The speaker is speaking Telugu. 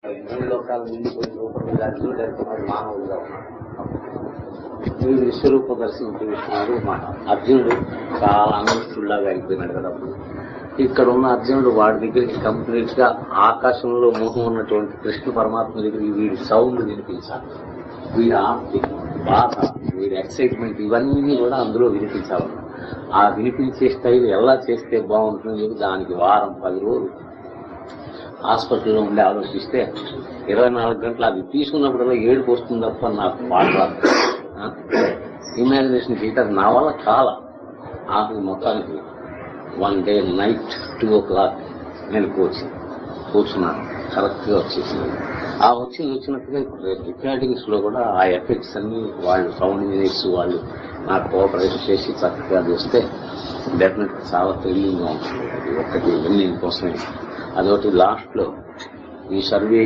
మూడు లోకాలు నిండిపోయిన రూపంగా చూడేస్తున్నాడు, మానవుడిగా ఉన్నాడు. వీడు విశ్వరూప దర్శనం చూస్తున్నాడు. అర్జునుడు చాలా అంగస్తుల్లాగా అయిపోయినాడు కదా. అప్పుడు ఇక్కడ ఉన్న అర్జునుడు వాడి దగ్గరికి కంప్లీట్ గా ఆకాశంలో మోహం ఉన్నటువంటి కృష్ణ పరమాత్మ దగ్గరికి వీడి సౌండ్ వినిపించాలి, వీడి ఆర్తి, బాధ, వీడి ఎక్సైట్మెంట్ ఇవన్నీ కూడా అందులో వినిపించాలన్న. ఆ వినిపించే స్టైల్ ఎలా చేస్తే బాగుంటుంది, దానికి వారం 10 రోజులు హాస్పిటల్లో ఉండి ఆలోచిస్తే 24 గంటలు అది తీసుకున్నప్పుడల్లా ఏడుపు వస్తుంది తప్ప నాకు పాట రాదు. ఇమాజినేషన్ చేయటం నా వల్ల చాలా. ఆఖరి మొత్తానికి 1 డే నైట్ 2 o'clock నేను కూర్చున్నాను. కరెక్ట్గా వచ్చేసింది. ఆ వచ్చినట్టుగా ఇప్పుడు రికార్డింగ్స్ లో కూడా ఆ ఎఫెక్ట్స్ అన్ని వాళ్ళు సౌండ్ ఇంజనీర్స్ వాళ్ళు నాకు కోఆపరేషన్ చేసి చక్కగా చేస్తే డెఫినెట్ చాలా థ్రిల్లింగ్ గా ఉంటుంది. ఒక్కటి విన్నింగ్ కోసమే. అదొకటి లాస్ట్ లో ఈ సర్వే